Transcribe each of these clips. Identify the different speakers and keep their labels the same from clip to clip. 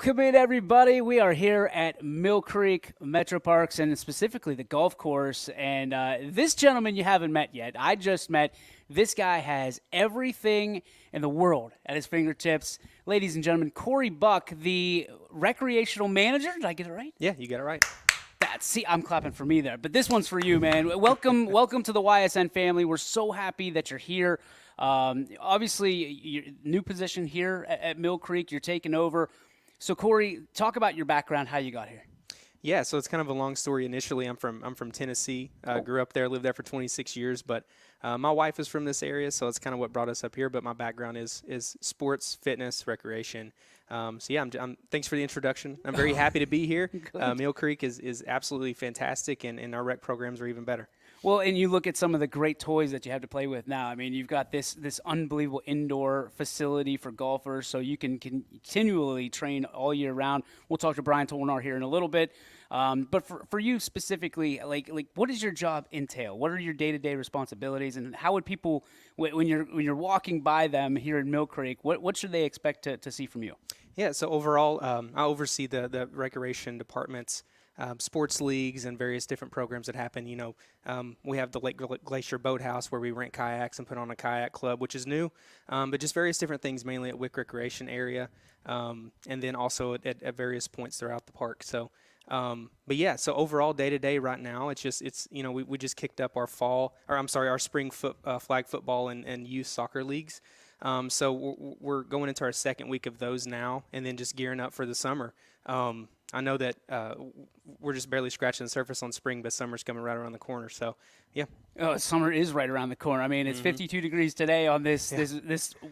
Speaker 1: Welcome in, everybody. We are here at Mill Creek Metro Parks and specifically the golf course. And this gentleman you haven't met yet, I just met. This guy has everything in the world at his fingertips. Ladies and gentlemen, Corey Buck, the recreational manager. Did I get it right?
Speaker 2: Yeah, you got it right.
Speaker 1: See, I'm clapping for me there, but this one's for you, man. Welcome to the YSN family. We're so happy that you're here. Obviously, your new position here at Mill Creek, you're taking over. So, Corey, talk about your background, how you got here.
Speaker 2: Yeah, so it's kind of a long story. Initially, I'm from Tennessee. Grew up there, lived there for 26 years, but my wife is from this area, so it's kind of what brought us up here. But my background is sports, fitness, recreation. So yeah, thanks for the introduction. I'm very happy to be here. Mill Creek is absolutely fantastic, and our rec programs are even better.
Speaker 1: Well, and you look at some of the great toys that you have to play with now. I mean, you've got this unbelievable indoor facility for golfers, so you can continually train all year round. We'll talk to Brian Tolnar here in a little bit. But for you specifically, like what does your job entail? What are your day-to-day responsibilities, and how would people, when you're walking by them here in Mill Creek, what should they expect to see from you?
Speaker 2: Yeah, so overall, I oversee the recreation department's sports leagues and various different programs that happen. You know, we have the Lake Glacier Boathouse where we rent kayaks and put on a kayak club, which is new, but just various different things, mainly at Wick Recreation area, and then also at various points throughout the park. So, but yeah, so overall day to day right now, it's you know, we just kicked up our our spring flag football and youth soccer leagues. So we're going into our second week of those now, and then just gearing up for the summer. I know that we're just barely scratching the surface on spring, but summer's coming right around the corner. So, yeah.
Speaker 1: Oh, summer is right around the corner. I mean, it's 52 degrees today on this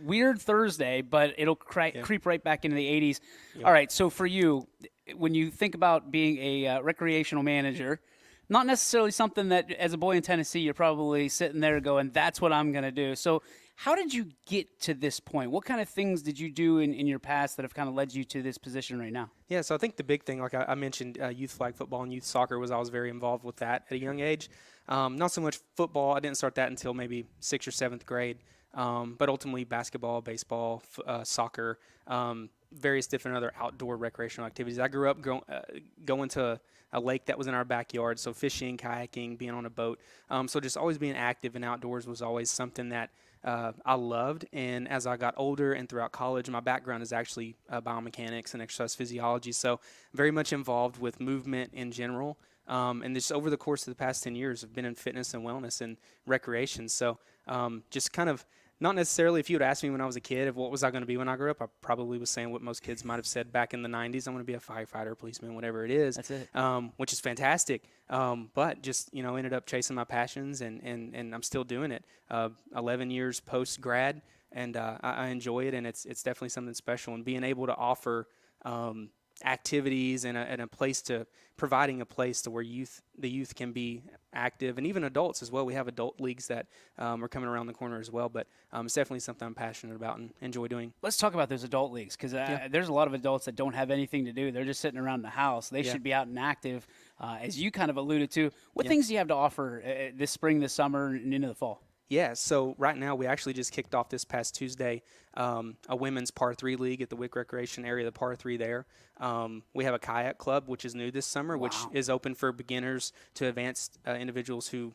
Speaker 1: weird Thursday, but it'll creep right back into the 80s. Yep. All right, so for you, when you think about being a recreational manager, not necessarily something that as a boy in Tennessee, you're probably sitting there going, that's what I'm going to do. So how did you get to this point? What kind of things did you do in your past that have kind of led you to this position right now?
Speaker 2: Yeah, so I think the big thing, like I mentioned, youth flag football and youth soccer I was very involved with that at a young age. Not so much football. I didn't start that until maybe 6th or 7th grade. But ultimately basketball, baseball, soccer, various different other outdoor recreational activities. I grew up going to a lake that was in our backyard, so fishing, kayaking, being on a boat. So just always being active and outdoors was always something that I loved. And as I got older and throughout college, my background is actually biomechanics and exercise physiology, so very much involved with movement in general. And just over the course of the past 10 years, I've been in fitness and wellness and recreation. So just kind of not necessarily, if you would ask me when I was a kid of what was I going to be when I grew up, I probably was saying what most kids might have said back in the 90s. I'm going to be a firefighter, policeman, whatever it is.
Speaker 1: That's it.
Speaker 2: Which is fantastic. But just, you know, ended up chasing my passions, and I'm still doing it. 11 years post-grad, and I enjoy it, and it's definitely something special. And being able to offer activities and a place to providing a place to where the youth can be active, and even adults as well. We have adult leagues that are coming around the corner as well, but it's definitely something I'm passionate about and enjoy doing.
Speaker 1: Let's talk about those adult leagues, because there's a lot of adults that don't have anything to do. They're just sitting around the house. They should be out and active, as you kind of alluded to. What things do you have to offer this spring, this summer, and into the fall?
Speaker 2: Yeah, so right now we actually just kicked off this past Tuesday a women's par 3 league at the Wick Recreation area, the par 3 there. We have a kayak club, which is new this summer, which is open for beginners to advanced individuals who,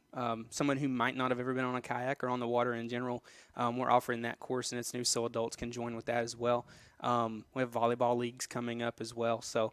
Speaker 2: someone who might not have ever been on a kayak or on the water in general. We're offering that course, and it's new, so adults can join with that as well. We have volleyball leagues coming up as well. So,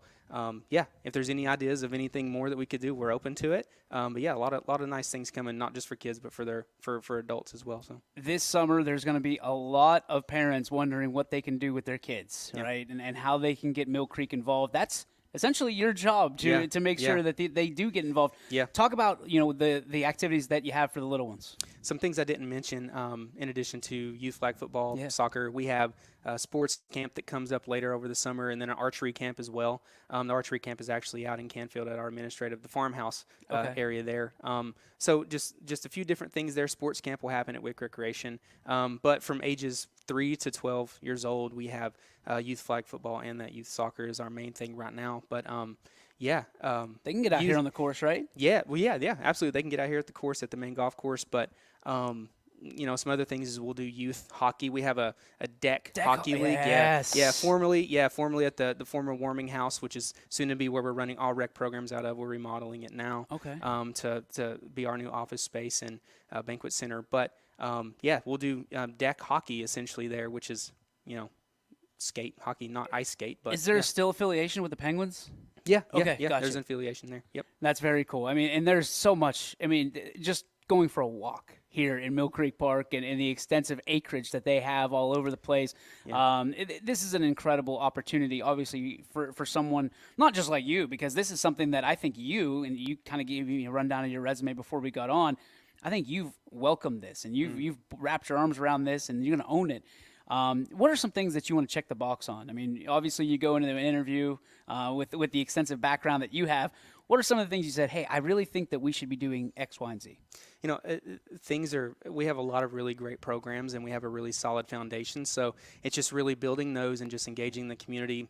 Speaker 2: yeah, if there's any ideas of anything more that we could do, we're open to it. But yeah, a lot of nice things coming, not just for kids, but for adults as well. So
Speaker 1: this summer, there's going to be a lot of parents wondering what they can do with their kids, right? And how they can get Mill Creek involved. That's essentially your job to make sure that they do get involved.
Speaker 2: Yeah.
Speaker 1: Talk about, you know, the activities that you have for the little ones.
Speaker 2: Some things I didn't mention, in addition to youth flag football, soccer, we have a sports camp that comes up later over the summer, and then an archery camp as well. The archery camp is actually out in Canfield at our the farmhouse area there. So just a few different things there. Sports camp will happen at Wick Recreation. But from ages 3 to 12 years old, we have youth flag football, and that youth soccer is our main thing right now. But they
Speaker 1: can get out here on the course, right?
Speaker 2: Yeah, absolutely. They can get out here at the course, at the main golf course. But some other things is we'll do youth hockey. We have a deck hockey league.
Speaker 1: Yes.
Speaker 2: Formerly at the former warming house, which is soon to be where we're running all rec programs out of. We're remodeling it now.
Speaker 1: Okay.
Speaker 2: To be our new office space and banquet center. But we'll do deck hockey essentially there, which is skate hockey, not ice skate. But
Speaker 1: is there still affiliation with the Penguins?
Speaker 2: Yeah.
Speaker 1: Okay.
Speaker 2: Yeah.
Speaker 1: Gotcha.
Speaker 2: There's an affiliation there. Yep.
Speaker 1: That's very cool. I mean, and there's so much. I mean, just going for a walk here in Mill Creek Park and the extensive acreage that they have all over the place. Yeah. This is an incredible opportunity, obviously, for someone not just like you, because this is something that I think you kind of gave me a rundown of your resume before we got on. I think you've welcomed this and you've wrapped your arms around this and you're going to own it. What are some things that you want to check the box on? I mean, obviously you go into the interview with the extensive background that you have. What are some of the things you said, hey, I really think that we should be doing X, Y, and Z?
Speaker 2: We have a lot of really great programs and we have a really solid foundation. So it's just really building those and just engaging the community,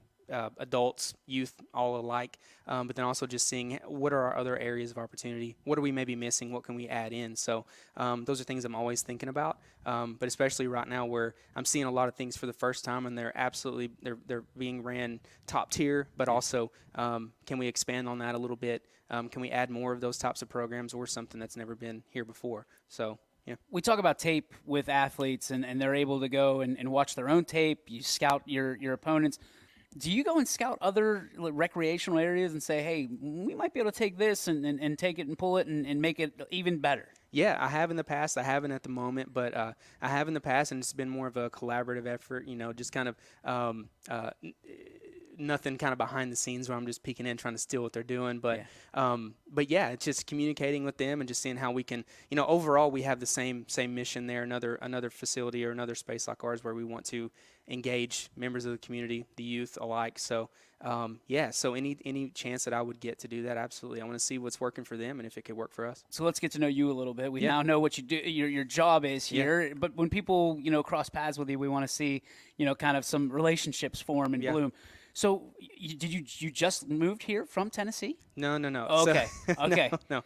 Speaker 2: adults, youth, all alike, but then also just seeing what are our other areas of opportunity, what are we maybe missing, what can we add in. So those are things I'm always thinking about, but especially right now where I'm seeing a lot of things for the first time and they're being ran top tier, but also can we expand on that a little bit? Can we add more of those types of programs or something that's never been here before? So yeah.
Speaker 1: We talk about tape with athletes and they're able to go and watch their own tape. You scout your opponents. Do you go and scout other recreational areas and say, hey, we might be able to take this and take it and pull it and make it even better?
Speaker 2: Yeah, I have in the past. I haven't at the moment, but I have in the past, and it's been more of a collaborative effort, just kind of nothing kind of behind the scenes where I'm just peeking in trying to steal what they're doing. But it's just communicating with them and just seeing how we can, overall we have the same mission there, another facility or another space like ours where we want to engage members of the community, the youth alike. So so any chance that I would get to do that, absolutely. I want to see what's working for them and if it could work for us.
Speaker 1: So let's get to know you a little bit. We now know what you do, your job is here, but when people, cross paths with you, we want to see, kind of some relationships form and bloom. So did you just moved here from Tennessee?
Speaker 2: No.
Speaker 1: Okay. Okay.
Speaker 2: No.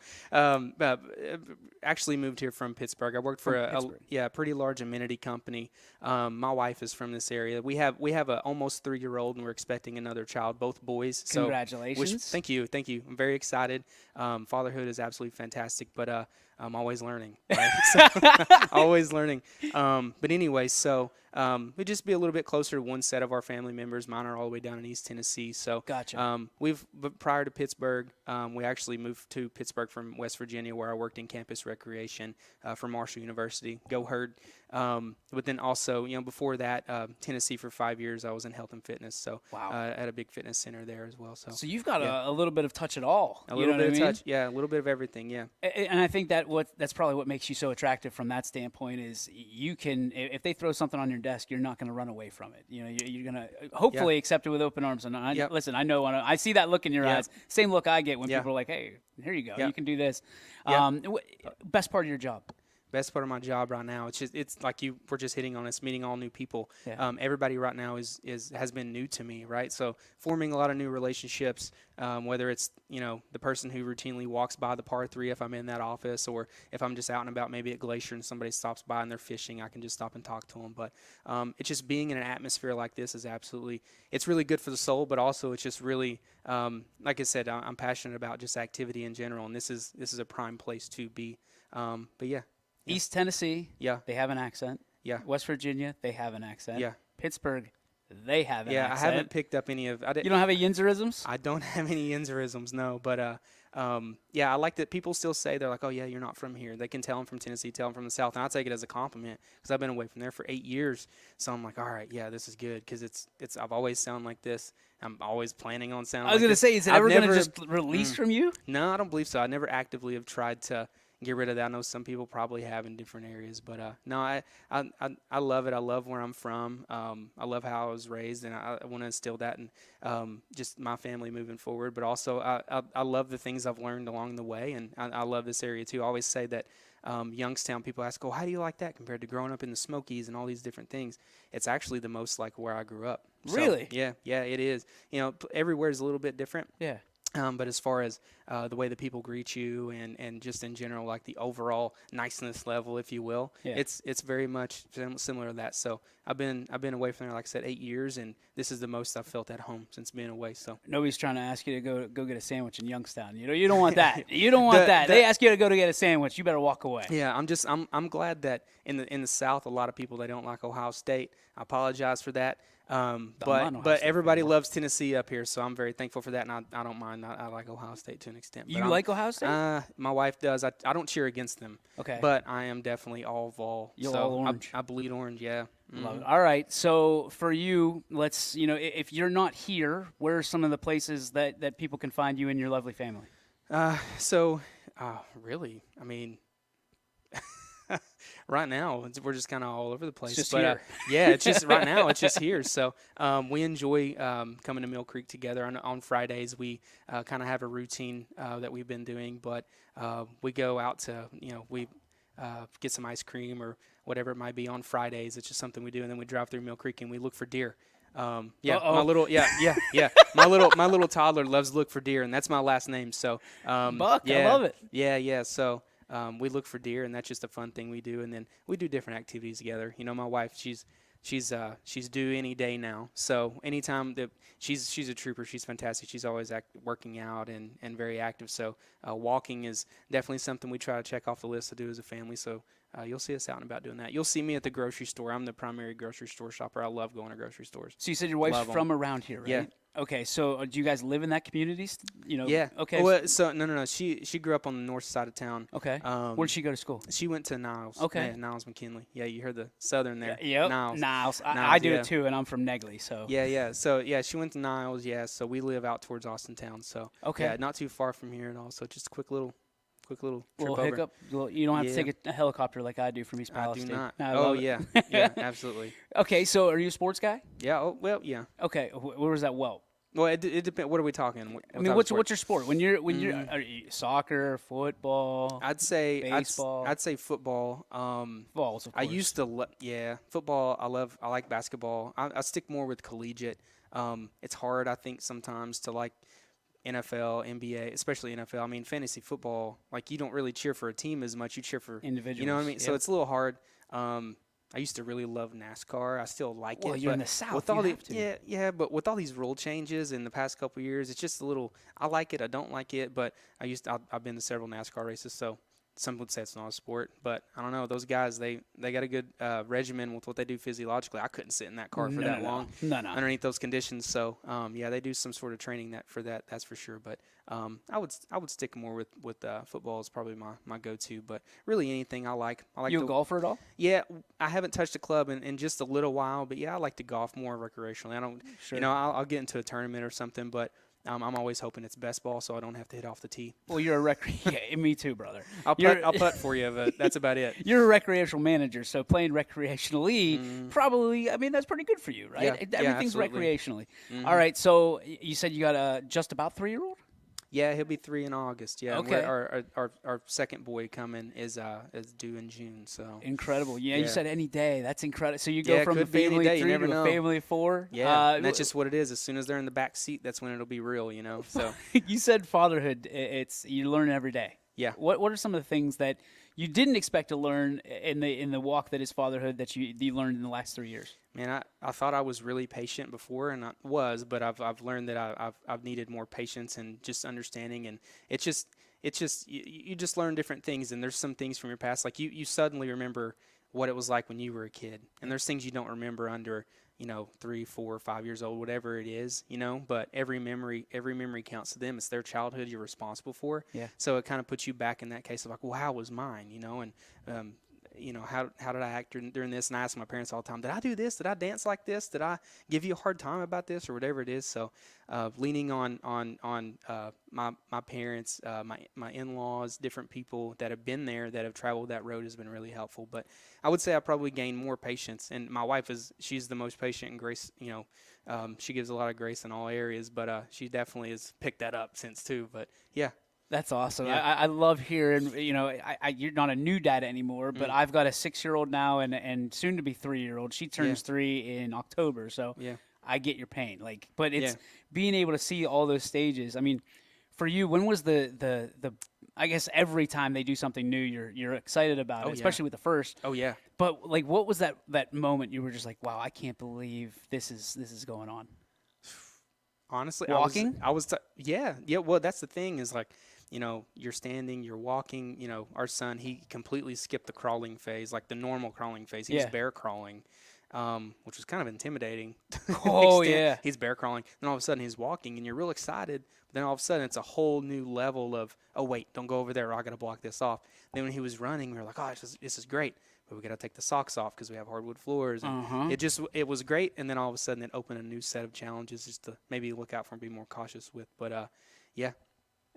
Speaker 2: Actually moved here from Pittsburgh. I worked for a pretty large amenity company. My wife is from this area. We have a almost 3-year-old and we're expecting another child, both boys.
Speaker 1: Congratulations.
Speaker 2: Thank you. I'm very excited. Fatherhood is absolutely fantastic, but I'm always learning. Right? Always learning. But anyway, so we just be a little bit closer to one set of our family members. Mine are all the way down in East Tennessee. So
Speaker 1: gotcha.
Speaker 2: Prior to Pittsburgh, we actually moved to Pittsburgh from West Virginia, where I worked in campus recreation for Marshall University. Go Herd. But then also, before that, Tennessee for 5 years, I was in health and fitness. So at a big fitness center there as well. So
Speaker 1: you've got a little bit of touch at all.
Speaker 2: A little bit of touch. Yeah, a little bit of everything. Yeah.
Speaker 1: And I think that's probably what makes you so attractive from that standpoint is you can, if they throw something on your desk, you're not going to run away from it. You're going to hopefully accept it with open arms. And listen, I know I see that look in your eyes. Same look I get when people are like, hey, here you go. You can do this. Best part of your job?
Speaker 2: Best part of my job right now, it's like we're just hitting on. It's meeting all new people. Everybody right now has been new to me, right? So forming a lot of new relationships, whether it's the person who routinely walks by the par 3 if I'm in that office, or if I'm just out and about maybe at Glacier and somebody stops by and they're fishing, I can just stop and talk to them. But it's just being in an atmosphere like this is it's really good for the soul, but also it's just really like I said, I'm passionate about just activity in general, and this is a prime place to be. But yeah.
Speaker 1: East Tennessee, they have an accent. Yeah. West Virginia, they have an accent.
Speaker 2: Yeah.
Speaker 1: Pittsburgh, they have an accent.
Speaker 2: I haven't picked up any of.
Speaker 1: You don't have any Yinzerisms?
Speaker 2: I don't have any Yinzerisms, no. But I like that people still say they're like, oh yeah, you're not from here. They can tell I'm from Tennessee, tell I'm from the South, and I take it as a compliment because I've been away from there for 8 years. So I'm like, all right, yeah, this is good because I've always sound like this. I'm always planning on sounding.
Speaker 1: I was
Speaker 2: going to
Speaker 1: say, is it ever going to just release from you?
Speaker 2: No, I don't believe so. I never actively have tried to get rid of that. I know some people probably have in different areas, but no, I love it. I love where I'm from. I love how I was raised, and I want to instill that in just my family moving forward. But also, I love the things I've learned along the way, and I love this area too. I always say that Youngstown, people ask, "Oh, how do you like that compared to growing up in the Smokies and all these different things?" It's actually the most like where I grew up.
Speaker 1: Really?
Speaker 2: So, yeah, it is. Everywhere is a little bit different.
Speaker 1: Yeah.
Speaker 2: But as far as the way that people greet you and just in general, like the overall niceness level, if you will, it's very much similar to that. So I've been away from there, like I said, 8 years, and this is the most I've felt at home since being away. So
Speaker 1: nobody's trying to ask you to go get a sandwich in Youngstown. You don't want that. You don't want that. They ask you to go to get a sandwich, you better walk away.
Speaker 2: Yeah, I'm glad that in the South, a lot of people, they don't like Ohio State. I apologize for that. But everybody loves Tennessee up here, so I'm very thankful for that, and I don't mind. I like Ohio State to an extent.
Speaker 1: You like Ohio State?
Speaker 2: My wife does. I don't cheer against them.
Speaker 1: Okay.
Speaker 2: But I am definitely all Vol.
Speaker 1: You're all orange.
Speaker 2: I bleed orange, yeah. Mm-hmm.
Speaker 1: Love it. All right, so for you, if you're not here, where are some of the places that people can find you and your lovely family?
Speaker 2: Really, I mean, right now we're just kind of all over the place.
Speaker 1: It's just here.
Speaker 2: Yeah, it's just right now it's just here. So we enjoy coming to Mill Creek together on Fridays. We kind of have a routine that we've been doing, but we go out to we get some ice cream or whatever it might be on Fridays. It's just something we do, and then we drive through Mill Creek and we look for deer. My little toddler loves to look for deer, and that's my last name. So
Speaker 1: Buck, I love it.
Speaker 2: Yeah. So we look for deer, and that's just a fun thing we do. And then we do different activities together. My wife, she's due any day now. So anytime that she's a trooper, she's fantastic. She's always working out and very active. So walking is definitely something we try to check off the list to do as a family. So you'll see us out and about doing that. You'll see me at the grocery store. I'm the primary grocery store shopper. I love going to grocery stores.
Speaker 1: So you said your wife's from around here, right?
Speaker 2: Yeah.
Speaker 1: Okay, so do you guys live in that community?
Speaker 2: Yeah.
Speaker 1: Okay.
Speaker 2: Well, so no. She grew up on the north side of town.
Speaker 1: Okay. Where did she go to school?
Speaker 2: She went to Niles.
Speaker 1: Okay.
Speaker 2: Yeah, Niles McKinley. Yeah, you heard the southern there.
Speaker 1: Yep.
Speaker 2: Niles.
Speaker 1: I do it too, and I'm from Negley, so.
Speaker 2: Yeah. So she went to Niles. Yeah. So we live out towards Austin Town. So
Speaker 1: okay.
Speaker 2: Yeah, not too far from here at all. So just a quick little trip
Speaker 1: over.
Speaker 2: Hiccup.
Speaker 1: You don't have to take a helicopter like I do from East Palestine.
Speaker 2: I do not. Yeah. Yeah, absolutely.
Speaker 1: Okay, so are you a sports guy?
Speaker 2: Yeah. Oh, well, yeah.
Speaker 1: Okay, where was that? Well,
Speaker 2: it depends. What are we talking?
Speaker 1: What's your sport? When you're soccer, football?
Speaker 2: I'd say
Speaker 1: baseball.
Speaker 2: I'd say football.
Speaker 1: Balls, of course.
Speaker 2: I used to football. I like basketball. I stick more with collegiate. It's hard, I think, sometimes to like NFL, NBA, especially NFL. I mean, fantasy football, like you don't really cheer for a team as much. You cheer for
Speaker 1: individuals.
Speaker 2: You know what I mean? Yep. So it's a little hard. I used to really love NASCAR. I still like it.
Speaker 1: Well, you're in the South.
Speaker 2: With all but with all these rule changes in the past couple of years, it's just a little. I like it. I don't like it. But I've been to several NASCAR races, so some would say it's not a sport. But I don't know. Those guys, they got a good regimen with what they do physiologically. I couldn't sit in that car for that long underneath those conditions. So they do some sort of training for that. That's for sure. But I would stick more with football is probably my go-to. But really anything I like.
Speaker 1: You a golfer at all?
Speaker 2: Yeah, I haven't touched a club in just a little while. But yeah, I like to golf more recreationally. I don't. Sure. I'll get into a tournament or something, but. I'm always hoping it's best ball, so I don't have to hit off the tee.
Speaker 1: Well, you're a yeah, me too, brother.
Speaker 2: I'll putt for you, but that's about it.
Speaker 1: You're a recreational manager, so playing recreationally probably, I mean, that's pretty good for you, right?
Speaker 2: Yeah,
Speaker 1: everything's recreationally. All right, so you said you got a just about 3-year-old?
Speaker 2: Yeah, he'll be 3 in August. Yeah,
Speaker 1: okay.
Speaker 2: Our second boy coming is due in June. So
Speaker 1: incredible. Yeah, you said any day. That's incredible. So you go from a family of 3 to a family of 4.
Speaker 2: Yeah, and that's just what it is. As soon as they're in the back seat, that's when it'll be real. So
Speaker 1: you said fatherhood. You learn every day.
Speaker 2: Yeah.
Speaker 1: What are some of the things that you didn't expect to learn in the walk that is fatherhood that you learned in the last 3 years?
Speaker 2: Man, I thought I was really patient before, and I was, but I've learned that I've needed more patience and just understanding, and it's just you just learn different things, and there's some things from your past, like you suddenly remember what it was like when you were a kid, and there's things you don't remember under 3, 4, 5 years old, whatever it is, but every memory counts to them. It's their childhood you're responsible for.
Speaker 1: Yeah.
Speaker 2: So it kind of puts you back in that case of like, well, how was mine, and how did I act during this? And I ask my parents all the time, did I do this? Did I dance like this? Did I give you a hard time about this or whatever it is? So leaning on my parents, my in-laws, different people that have been there, that have traveled that road has been really helpful. But I would say I probably gained more patience. And my wife she's the most patient and grace, she gives a lot of grace in all areas, but she definitely has picked that up since too. But yeah.
Speaker 1: That's awesome.
Speaker 2: Yeah.
Speaker 1: I love hearing, you're not a new dad anymore, but I've got a 6-year-old now and soon to be 3-year-old. She turns 3 in October, so I get your pain. But it's being able to see all those stages. I mean, For you, when was the I guess every time they do something new, you're excited about it, especially with the first.
Speaker 2: Oh yeah.
Speaker 1: But like, what was that moment you were just like, wow, I can't believe this is going on?
Speaker 2: Honestly,
Speaker 1: Walking?
Speaker 2: yeah. Well, that's the thing is like, you're standing, you're walking. Our son, he completely skipped the crawling phase, like the normal crawling phase. He's bear crawling, which was kind of intimidating. To an
Speaker 1: Oh
Speaker 2: extent.
Speaker 1: yeah.
Speaker 2: He's bear crawling. Then all of a sudden he's walking, and you're real excited. But then all of a sudden it's a whole new level of, oh wait, don't go over there, or I got to block this off. Then when he was running, we were like, oh, this is great. But we got to take the socks off because we have hardwood floors. And it was great. And then all of a sudden it opened a new set of challenges just to maybe look out for and be more cautious with. But yeah.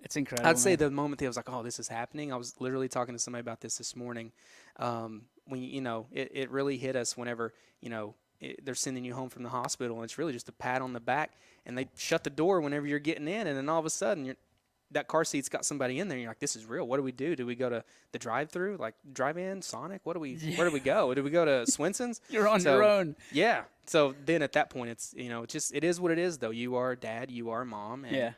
Speaker 1: It's incredible.
Speaker 2: I'd say the moment that I was like, oh, this is happening. I was literally talking to somebody about this morning. When, it really hit us whenever, they're sending you home from the hospital, and it's really just a pat on the back, and they shut the door whenever you're getting in. And then all of a sudden that car seat's got somebody in there, and you're like, this is real. What do we do? Do we go to the drive-through, like drive-in, Sonic? Where do we go? Do we go to Swenson's?
Speaker 1: You're on your own.
Speaker 2: Yeah. So then at that point, it's, it is what it is, though. You are dad, you are mom. And,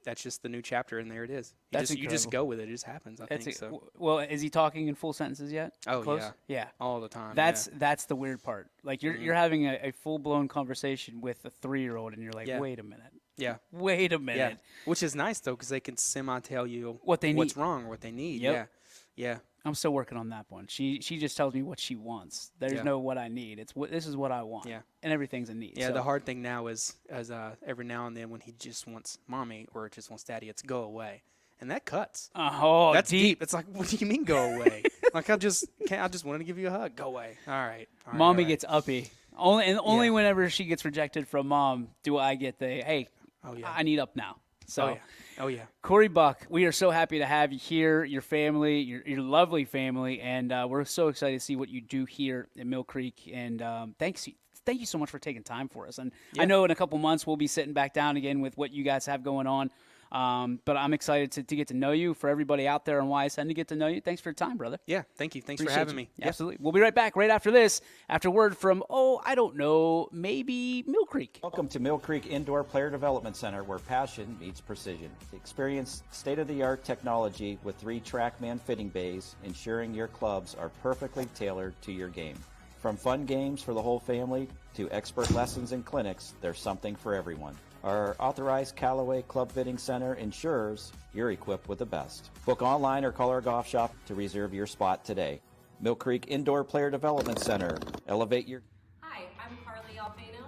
Speaker 2: that's just the new chapter, and there it is. You just go with it. It just happens, I think. So.
Speaker 1: Well, is he talking in full sentences yet?
Speaker 2: Oh,
Speaker 1: close?
Speaker 2: Yeah. All the time.
Speaker 1: That's the weird part. Like, you're having a full-blown conversation with a 3-year-old, and you're like, wait a minute.
Speaker 2: Yeah.
Speaker 1: Wait a minute.
Speaker 2: Yeah. Which is nice, though, because they can semi-tell you
Speaker 1: what they need.
Speaker 2: What's wrong or what they need.
Speaker 1: Yep.
Speaker 2: Yeah.
Speaker 1: I'm still working on that one. She just tells me what she wants. There's no what I need. It's this is what I want. Yeah. And everything's a need.
Speaker 2: Yeah.
Speaker 1: So.
Speaker 2: The hard thing now is every now and then when he just wants mommy or just wants daddy, it's go away, and that cuts.
Speaker 1: Oh,
Speaker 2: that's deep. It's like, what do you mean go away? Like I just wanted to give you a hug. Go away. All right.
Speaker 1: Mommy gets uppy. Only whenever she gets rejected from mom do I get the hey. Oh yeah. I need up now. So.
Speaker 2: Oh, yeah.
Speaker 1: Corey Buck, we are so happy to have you here, your family, your lovely family, and we're so excited to see what you do here at Mill Creek. And thank you so much for taking time for us. And I know in a couple months we'll be sitting back down again with what you guys have going on. But I'm excited to get to know you. For everybody out there on Ysn to get to know you. Thanks for your time, brother.
Speaker 2: Yeah, thank you. Thanks for having me.
Speaker 1: Absolutely. We'll be right back right after this, after word from, I don't know, maybe Mill Creek.
Speaker 3: Welcome to Mill Creek Indoor Player Development Center, where passion meets precision. Experience state-of-the-art technology with 3 TrackMan fitting bays, ensuring your clubs are perfectly tailored to your game. From fun games for the whole family to expert lessons and clinics, there's something for everyone. Our authorized Callaway Club Fitting Center ensures you're equipped with the best. Book online or call our golf shop to reserve your spot today. Mill Creek Indoor Player Development Center. Elevate your...
Speaker 4: Hi, I'm Carly Alfano.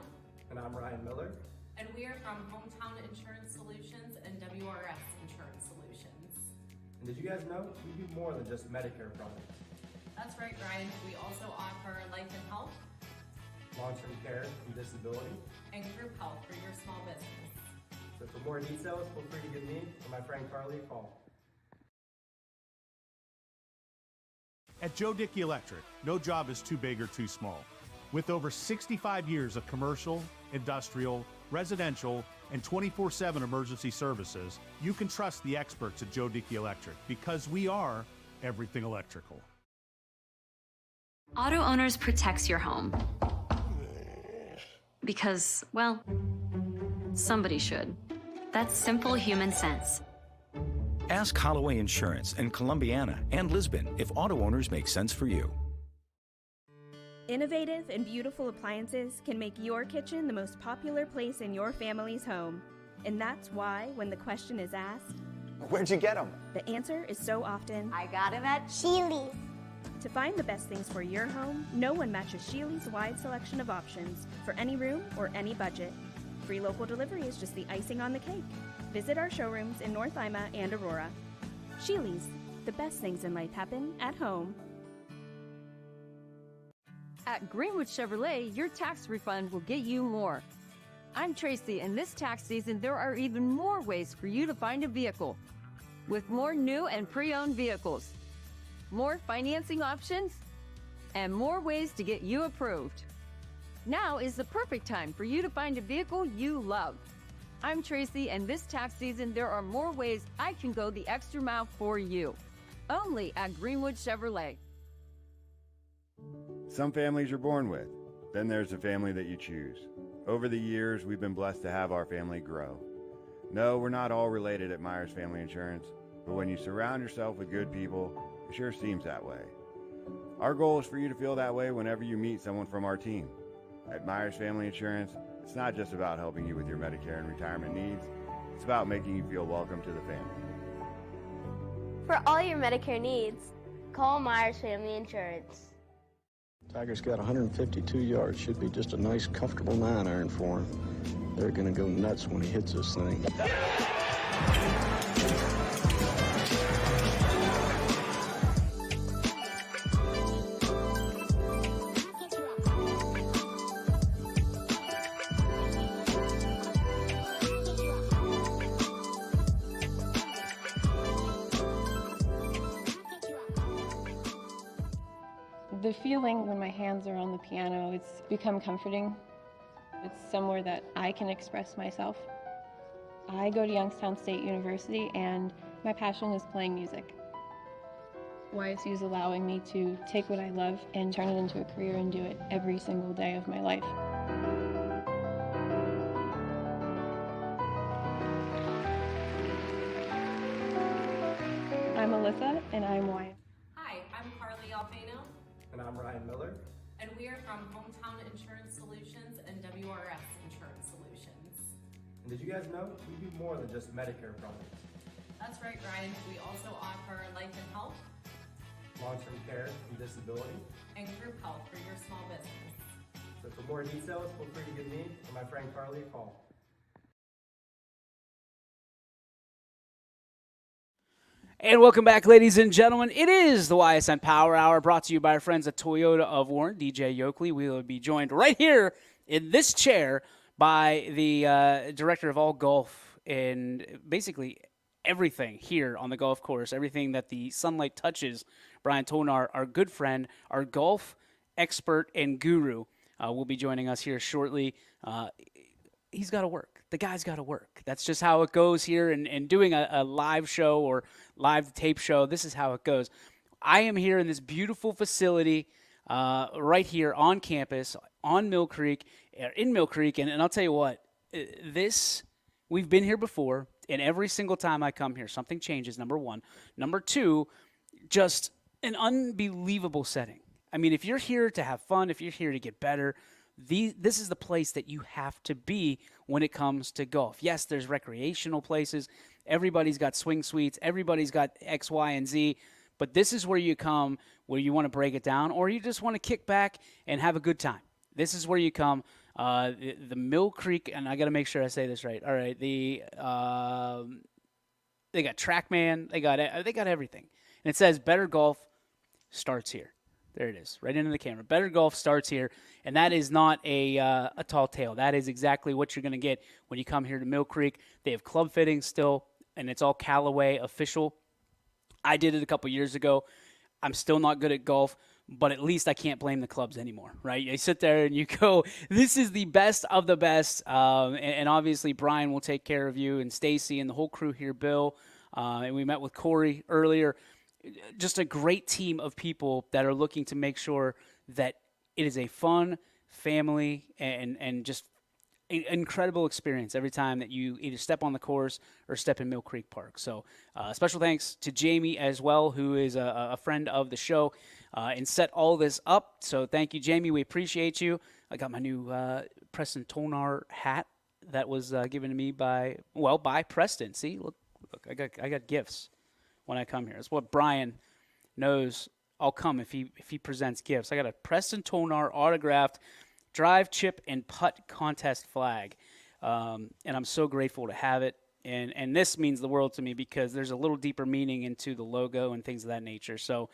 Speaker 5: And I'm Ryan Miller.
Speaker 4: And we are from Hometown Insurance Solutions and WRS Insurance Solutions.
Speaker 5: And did you guys know we do more than just Medicare products?
Speaker 4: That's right, Ryan. We also offer life and health,
Speaker 5: long-term care and disability,
Speaker 4: and group health for your small business.
Speaker 5: So for more details, feel free to give me or my friend Carly a call.
Speaker 6: At Joe Dickey Electric, no job is too big or too small. With over 65 years of commercial, industrial, residential, and 24/7 emergency services, you can trust the experts at Joe Dickey Electric because we are everything electrical.
Speaker 7: Auto Owners protects your home. Because, well, somebody should. That's simple human sense.
Speaker 8: Ask Holloway Insurance in Columbiana and Lisbon if auto owners make sense for you.
Speaker 9: Innovative and beautiful appliances can make your kitchen the most popular place in your family's home. And that's why, when the question is asked,
Speaker 10: where'd you get them?
Speaker 9: The answer is so often,
Speaker 11: I got them at Sheely's.
Speaker 9: To find the best things for your home, no one matches Sheely's wide selection of options for any room or any budget. Free local delivery is just the icing on the cake. Visit our showrooms in North Ima and Aurora. Sheely's, the best things in life happen at home.
Speaker 12: At Greenwood Chevrolet, your tax refund will get you more. I'm Tracy, and this tax season there are even more ways for you to find a vehicle. With more new and pre-owned vehicles, more financing options, and more ways to get you approved. Now is the perfect time for you to find a vehicle you love. I'm Tracy, and this tax season there are more ways I can go the extra mile for you. Only at Greenwood Chevrolet.
Speaker 13: Some families you're born with. Then there's the family that you choose. Over the years, we've been blessed to have our family grow.
Speaker 10: No, we're not all related at Myers Family Insurance, but when you surround yourself with good people, it sure seems that way. Our goal is for you to feel that way whenever you meet someone from our team. At Myers Family Insurance, it's not just about helping you with your Medicare and retirement needs, it's about making you feel welcome to the family.
Speaker 11: For all your Medicare needs, call Myers Family Insurance.
Speaker 13: Tiger's got 152 yards. Should be just a nice, comfortable 9-iron for him. They're going to go nuts when he hits this thing.
Speaker 14: The feeling when my hands are on the piano, it's become comforting. It's somewhere that I can express myself. I go to Youngstown State University and my passion is playing music. YSU is allowing me to take what I love and turn it into a career and do it every single day of my life. I'm Alyssa and I'm YSU.
Speaker 4: Hi, I'm Carly Alfano.
Speaker 5: And I'm Ryan Miller.
Speaker 4: And we are from Hometown Insurance Solutions and WRS Insurance Solutions.
Speaker 5: And did you guys know we do more than just Medicare products?
Speaker 4: That's right, Ryan. We also offer life and health,
Speaker 5: Long-term care and disability.
Speaker 4: and group health for your small business.
Speaker 5: So for more details, feel free to give me or my friend Carly a call.
Speaker 1: And welcome back, ladies and gentlemen. It is the Ysn Power Hour, brought to you by our friends at Toyota of Warren, DJ Yoakley. We will be joined right here in this chair by the director of all golf and basically everything here on the golf course, everything that the sunlight touches. Brian Tonar, our good friend, our golf expert and guru, will be joining us here shortly. He's got to work. The guy's got to work. That's just how it goes here. And doing a live show or live tape show, this is how it goes. I am here in this beautiful facility right here on campus, on Mill Creek, in Mill Creek. And I'll tell you what, we've been here before, and every single time I come here, something changes, number one. Number two, just an unbelievable setting. I mean, if you're here to have fun, if you're here to get better, this is the place that you have to be when it comes to golf. Yes, there's recreational places. Everybody's got swing suites. Everybody's got X, Y, and Z. But this is where you come, where you want to break it down, or you just want to kick back and have a good time. This is where you come. The Mill Creek, and I got to make sure I say this right. All right, they got TrackMan. They got everything, and it says Better Golf starts here. There it is, right into the camera. Better Golf starts here, and that is not a tall tale. That is exactly what you're going to get when you come here to Mill Creek. They have club fittings still, and it's all Callaway official. I did it a couple years ago. I'm still not good at golf, but at least I can't blame the clubs anymore, right? You sit there and you go, this is the best of the best, and obviously Brian will take care of you, and Stacy and the whole crew here, Bill, and we met with Corey earlier. Just a great team of people that are looking to make sure that it is a fun, family, and just incredible experience every time that you either step on the course or step in Mill Creek Park. So special thanks to Jamie as well, who is a friend of the show, and set all this up. So thank you, Jamie. We appreciate you. I got my new Preston Tonar hat that was given to me by Preston. See, look, I got gifts when I come here. It's what Brian knows. I'll come if he presents gifts. I got a Preston Tonar autographed drive, chip, and putt contest flag, and I'm so grateful to have it. And this means the world to me because there's a little deeper meaning into the logo and things of that nature. So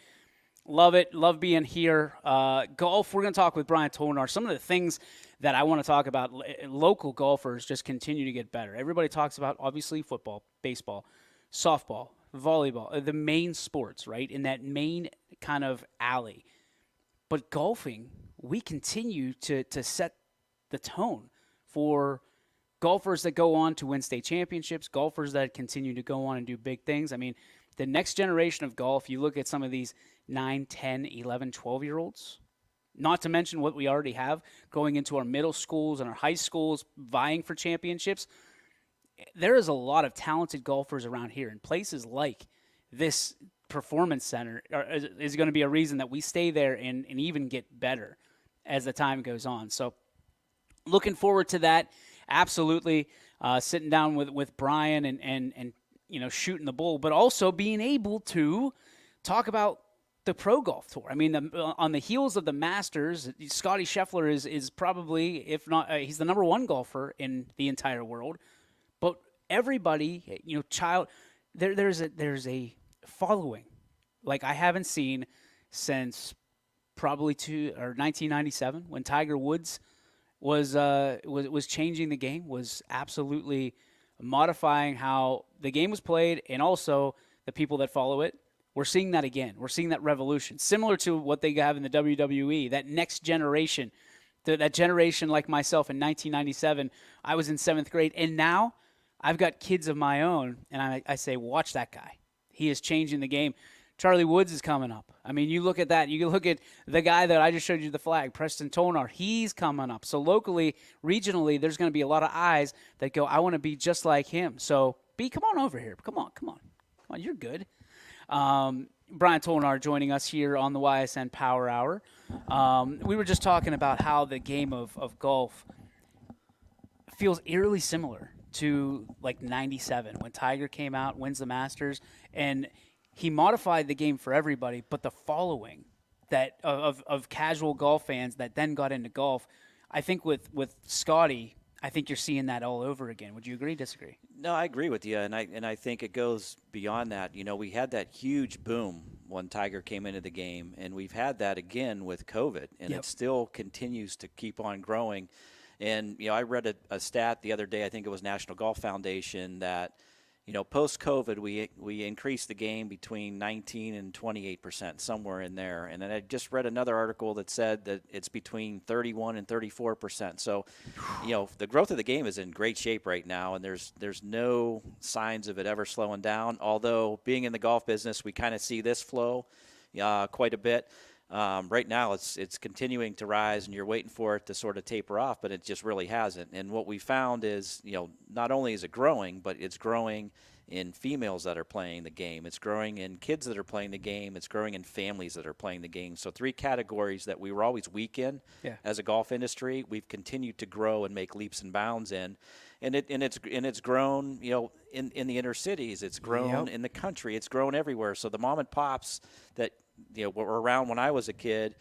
Speaker 1: love it. Love being here. Golf, we're going to talk with Brian Tonar. Some of the things that I want to talk about, local golfers just continue to get better. Everybody talks about, obviously, football, baseball, softball, volleyball, the main sports, right, in that main kind of alley. But golfing, we continue to set the tone for golfers that go on to win state championships, golfers that continue to go on and do big things. I mean, the next generation of golf, you look at some of these 9, 10, 11, 12-year-olds, not to mention what we already have going into our middle schools and our high schools vying for championships. there is a lot of talented golfers around here, and places like this performance center is going to be a reason that we stay there and even get better as the time goes on. So looking forward to that. Absolutely. Sitting down with Brian and shooting the bull, but also being able to talk about the pro golf tour. I mean, on the heels of the Masters, Scotty Scheffler is probably, if not, he's the number one golfer in the entire world. But everybody, there's a following like I haven't seen since probably 1997 when Tiger Woods was changing the game, was absolutely modifying how the game was played, and also the people that follow it. We're seeing that again. We're seeing that revolution, similar to what they have in the WWE, that next generation, that generation like myself in 1997. I was in 7th grade, and now I've got kids of my own, and I say, watch that guy. He is changing the game. Charlie Woods is coming up. I mean, you look at that. You look at the guy that I just showed you the flag, Preston Tonar. He's coming up. So locally, regionally, there's going to be a lot of eyes that go, I want to be just like him. So, B, come on over here. Come on. You're good. Brian Tolnar joining us here on the Ysn Power Hour. We were just talking about how the game of golf feels eerily similar to like 97 when Tiger came out, wins the Masters, and he modified the game for everybody, but the following that of casual golf fans that then got into golf, I think with Scotty, I think you're seeing that all over again. Would you agree, disagree?
Speaker 15: No, I agree with you, and I think it goes beyond that. You know, we had that huge boom when Tiger came into the game, and we've had that again with COVID, and it still continues to keep on growing. And, I read a stat the other day, I think it was National Golf Foundation, that post-COVID, we increased the game between 19 and 28%, somewhere in there. And then I just read another article that said that it's between 31 and 34%. So, the growth of the game is in great shape right now, and there's no signs of it ever slowing down. Although, being in the golf business, we kind of see this flow quite a bit. Right now, it's continuing to rise, and you're waiting for it to sort of taper off, but it just really hasn't. And what we found is, not only is it growing, but it's growing in females that are playing the game. It's growing in kids that are playing the game. It's growing in families that are playing the game. So 3 categories that we were always weak in as a golf industry, we've continued to grow and make leaps and bounds in. And it's grown, in the inner cities. It's grown in the country. It's grown everywhere. So the mom and pops that were around when I was a kid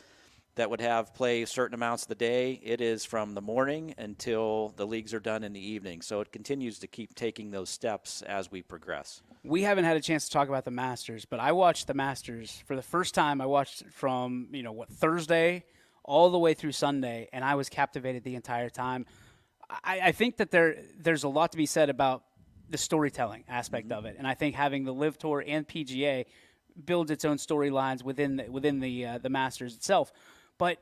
Speaker 15: that would have play certain amounts of the day, it is from the morning until the leagues are done in the evening. So it continues to keep taking those steps as we progress.
Speaker 1: We haven't had a chance to talk about the Masters, but I watched the Masters for the first time. I watched it from, Thursday all the way through Sunday, and I was captivated the entire time. I think that there's a lot to be said about the storytelling aspect of it, and I think having the Live Tour and PGA builds its own storylines within the Masters itself. But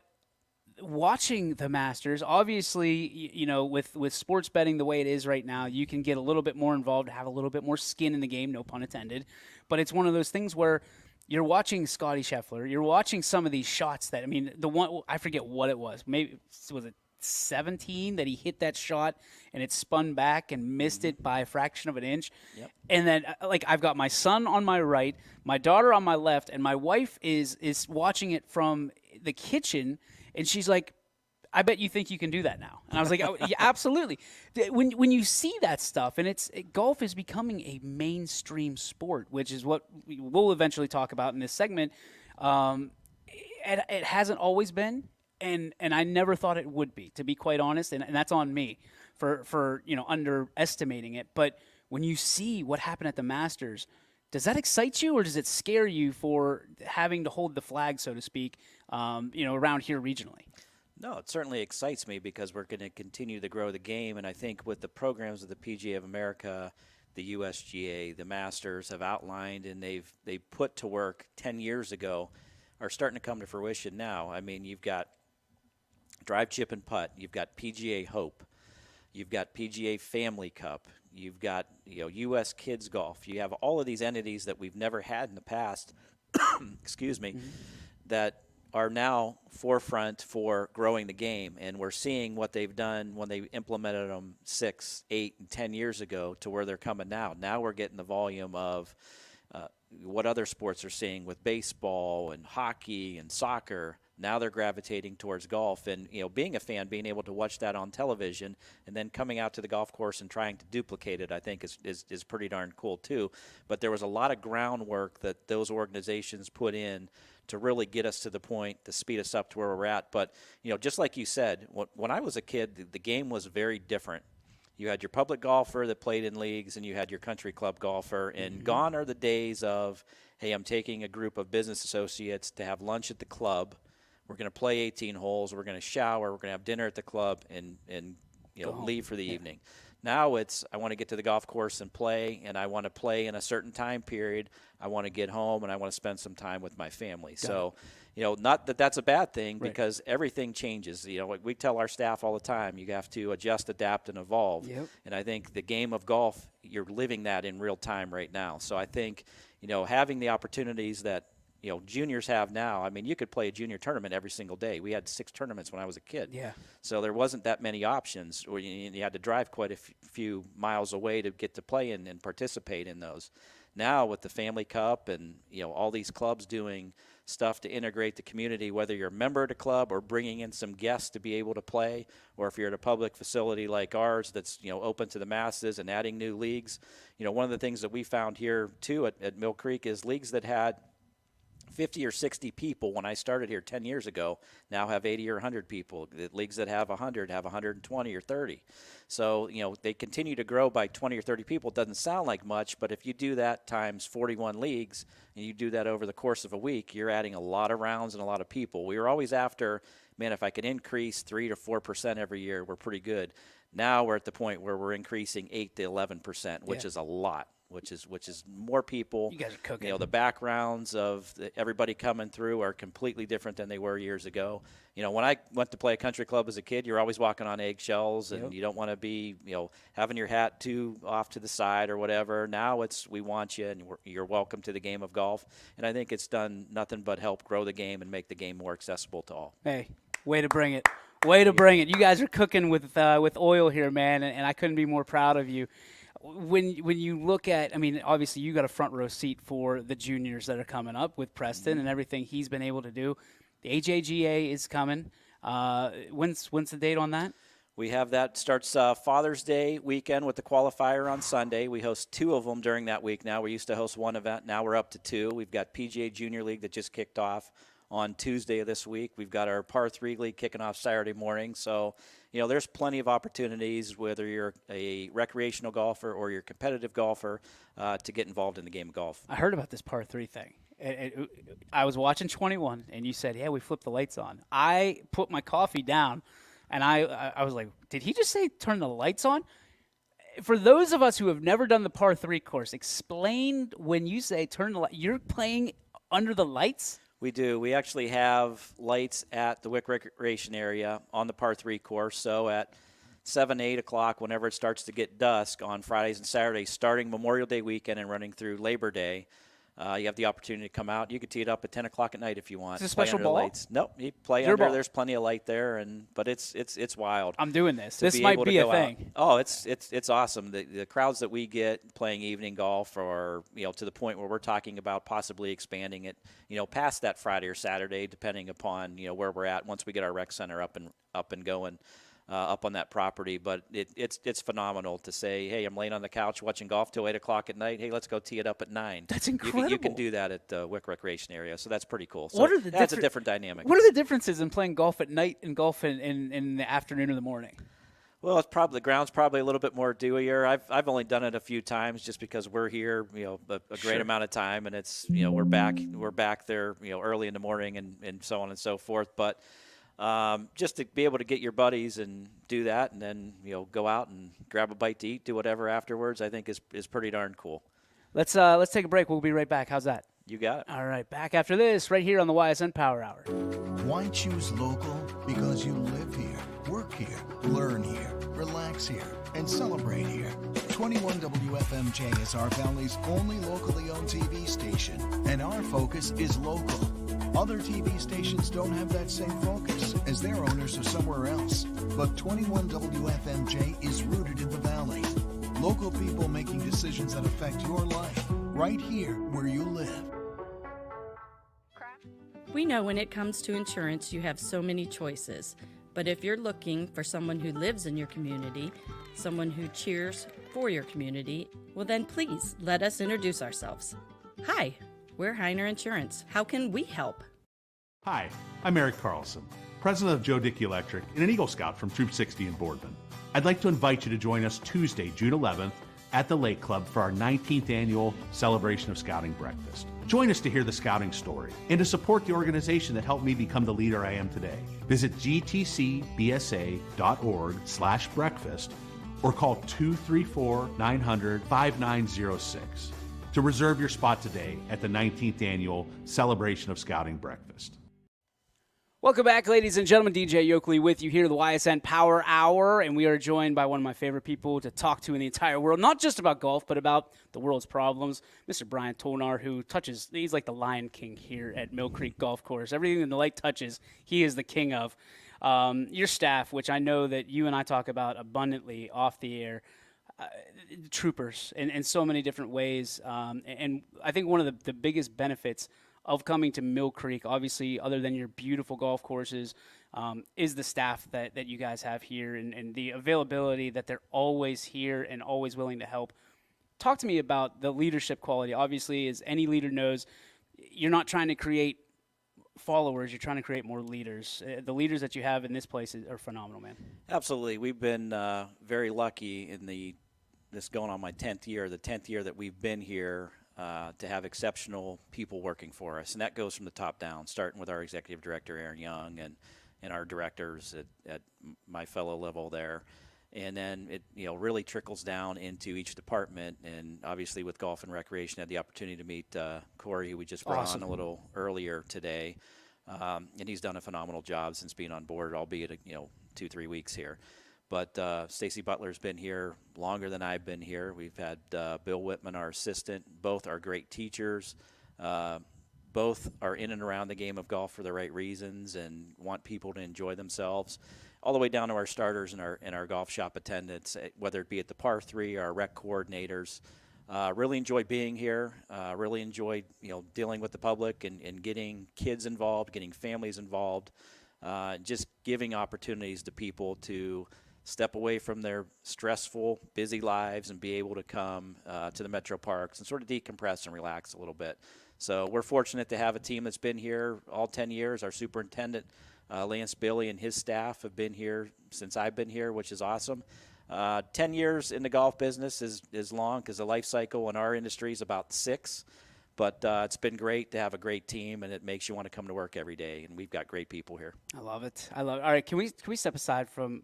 Speaker 1: watching the Masters, obviously, with sports betting the way it is right now, you can get a little bit more involved, have a little bit more skin in the game, no pun intended. But it's one of those things where you're watching Scotty Scheffler, you're watching some of these shots that, the one, I forget what it was, maybe, was it 17 that he hit that shot and it spun back and missed it by a fraction of an inch. And then I've got my son on my right, my daughter on my left, and my wife is watching it from the kitchen, and she's like, I bet you think you can do that now. And I was like, oh, yeah, absolutely. When you see that stuff, and golf is becoming a mainstream sport, which is what we'll eventually talk about in this segment. It hasn't always been. And I never thought it would be, to be quite honest, and that's on me for underestimating it. But when you see what happened at the Masters, does that excite you, or does it scare you for having to hold the flag, so to speak, around here regionally?
Speaker 15: No, it certainly excites me because we're going to continue to grow the game, and I think with the programs of the PGA of America, the USGA, the Masters have outlined, and they've put to work 10 years ago, are starting to come to fruition now. I mean, you've got Drive, Chip, and Putt. You've got PGA Hope. You've got PGA Family Cup. You've got U.S. Kids Golf. You have all of these entities that we've never had in the past, excuse me, that are now forefront for growing the game, and we're seeing what they've done when they implemented them 6, 8, and 10 years ago to where they're coming now. Now we're getting the volume of what other sports are seeing with baseball and hockey and soccer. Now they're gravitating towards golf, and being a fan, being able to watch that on television, and then coming out to the golf course and trying to duplicate it, I think is pretty darn cool too. But there was a lot of groundwork that those organizations put in to really get us to the point to speed us up to where we're at. But just like you said, when I was a kid, the game was very different. You had your public golfer that played in leagues, and you had your country club golfer. And gone are the days of, hey, I'm taking a group of business associates to have lunch at the club. We're going to play 18 holes. We're going to shower. We're going to have dinner at the club and leave for the evening. Now it's, I want to get to the golf course and play, and I want to play in a certain time period. I want to get home, and I want to spend some time with my family. So, not that that's a bad thing, because everything changes. Like we tell our staff all the time, you have to adjust, adapt, and evolve. And I think the game of golf, you're living that in real time right now. So I think, having the opportunities that juniors have now. I mean, you could play a junior tournament every single day. We had 6 tournaments when I was a kid. So there wasn't that many options, or you had to drive quite a few miles away to get to play in and participate in those. Now with the Family Cup and all these clubs doing stuff to integrate the community, whether you're a member of the club or bringing in some guests to be able to play, or if you're at a public facility like ours that's open to the masses and adding new leagues. One of the things that we found here too at Mill Creek is leagues that had 50 or 60 people when I started here 10 years ago now have 80 or 100 people. The leagues that have 100 have 120 or 30. So, they continue to grow by 20 or 30 people. It doesn't sound like much, but if you do that times 41 leagues and you do that over the course of a week, you're adding a lot of rounds and a lot of people. We were always after, man, if I could increase 3 to 4% every year, we're pretty good. Now we're at the point where we're increasing 8 to 11%, which is a lot. Which is more people.
Speaker 1: You guys are cooking.
Speaker 15: The backgrounds of everybody coming through are completely different than they were years ago. When I went to play a country club as a kid, you're always walking on eggshells, and you don't want to be, having your hat too off to the side or whatever. Now it's, we want you, and you're welcome to the game of golf. And I think it's done nothing but help grow the game and make the game more accessible to all.
Speaker 1: Hey, way to bring it. Way to bring it. You guys are cooking with oil here, man, and I couldn't be more proud of you. When you look at, I mean, obviously you got a front row seat for the juniors that are coming up with Preston and everything he's been able to do. The AJGA is coming. When's the date on that?
Speaker 15: We have that starts Father's Day weekend with the qualifier on Sunday. We host 2 of them during that week now. We used to host 1 event. Now we're up to 2. We've got PGA Junior League that just kicked off on Tuesday of this week. We've got our Par 3 League kicking off Saturday morning. So, there's plenty of opportunities, whether you're a recreational golfer or you're a competitive golfer, to get involved in the game of golf.
Speaker 1: I heard about this Par 3 thing. I was watching 21, and you said, yeah, we flipped the lights on. I put my coffee down, and I was like, did he just say turn the lights on? For those of us who have never done the Par 3 course, explain when you say turn the light, you're playing under the lights?
Speaker 15: We do. We actually have lights at the Wick Recreation area on the Par 3 course. So at 7, 8 o'clock, whenever it starts to get dusk on Fridays and Saturdays, starting Memorial Day weekend and running through Labor Day, you have the opportunity to come out. You can tee it up at 10 o'clock at night if you want.
Speaker 1: Is it a special ball?
Speaker 15: Lights. Nope. You play under. There's plenty of light there, but it's wild.
Speaker 1: I'm doing this. This might be a thing.
Speaker 15: Oh, it's awesome. The crowds that we get playing evening golf are, to the point where we're talking about possibly expanding it, past that Friday or Saturday, depending upon, where we're at once we get our rec center up and going. Up on that property, but it's phenomenal to say, hey, I'm laying on the couch watching golf till 8 o'clock at night. Hey, let's go tee it up at 9.
Speaker 1: That's incredible.
Speaker 15: You can do that at the Wick Recreation area, so that's pretty cool. So that's a different dynamic.
Speaker 1: What are the differences in playing golf at night and golf in the afternoon or the morning?
Speaker 15: Well, the ground's probably a little bit more dewier. I've only done it a few times just because we're here, a great amount of time, and it's we're back there, early in the morning and so on and so forth, but. Just to be able to get your buddies and do that, and then go out and grab a bite to eat, do whatever afterwards, I think is pretty darn cool.
Speaker 1: Let's take a break. We'll be right back. How's that?
Speaker 15: You got it.
Speaker 1: All right, back after this, right here on the Ysn Power Hour.
Speaker 16: Why choose local? Because you live here, work here, learn here, relax here, and celebrate here. 21 WFMJ is our Valley's only locally owned TV station, and our focus is local. Other TV stations don't have that same focus, as their owners are somewhere else. But 21 WFMJ is rooted in the Valley. Local people making decisions that affect your life, right here where you live.
Speaker 17: We know when it comes to insurance, you have so many choices. But if you're looking for someone who lives in your community, someone who cheers for your community, well then please let us introduce ourselves. Hi, we're Heiner Insurance. How can we help?
Speaker 6: Hi, I'm Eric Carlson, president of Joe Dickey Electric and an Eagle Scout from Troop 60 in Boardman. I'd like to invite you to join us Tuesday, June 11th at the Lake Club for our 19th annual Celebration of Scouting Breakfast. Join us to hear the scouting story and to support the organization that helped me become the leader I am today. Visit gtcbsa.org/breakfast or call 234-900-5906 to reserve your spot today at the 19th annual Celebration of Scouting Breakfast.
Speaker 1: Welcome back, ladies and gentlemen. DJ Yoakley with you here, the Ysn Power Hour, and we are joined by one of my favorite people to talk to in the entire world, not just about golf, but about the world's problems, Mr. Brian Tolnar, he's like the Lion King here at Mill Creek Golf Course. Everything the lake touches, he is the king of. Your staff, which I know that you and I talk about abundantly off the air, troopers in so many different ways, and I think one of the biggest benefits of coming to Mill Creek, obviously, other than your beautiful golf courses, is the staff that you guys have here and the availability that they're always here and always willing to help. Talk to me about the leadership quality. Obviously, as any leader knows, you're not trying to create followers, you're trying to create more leaders. The leaders that you have in this place are phenomenal, man.
Speaker 15: Absolutely. We've been very lucky in this going on my 10th year, the 10th year that we've been here, to have exceptional people working for us. And that goes from the top down, starting with our executive director, Aaron Young, and our directors at my fellow level there. And then it really trickles down into each department. And obviously with golf and recreation, I had the opportunity to meet Corey, who we just brought on a little earlier today. And he's done a phenomenal job since being on board, albeit 2-3 weeks here. But Stacy Butler's been here longer than I've been here. We've had Bill Whitman, our assistant. Both are great teachers. Both are in and around the game of golf for the right reasons and want people to enjoy themselves, all the way down to our starters and our golf shop attendants, whether it be at the par 3 or our rec coordinators. Really enjoy being here. Really enjoy dealing with the public and getting kids involved, getting families involved, just giving opportunities to people to step away from their stressful, busy lives and be able to come to the metro parks and sort of decompress and relax a little bit. So we're fortunate to have a team that's been here all 10 years. Our superintendent, Lance Billy, and his staff have been here since I've been here, which is awesome. 10 years in the golf business is long because the life cycle in our industry is about 6. But it's been great to have a great team, and it makes you want to come to work every day. And we've got great people here.
Speaker 1: I love it. All right, can we step aside from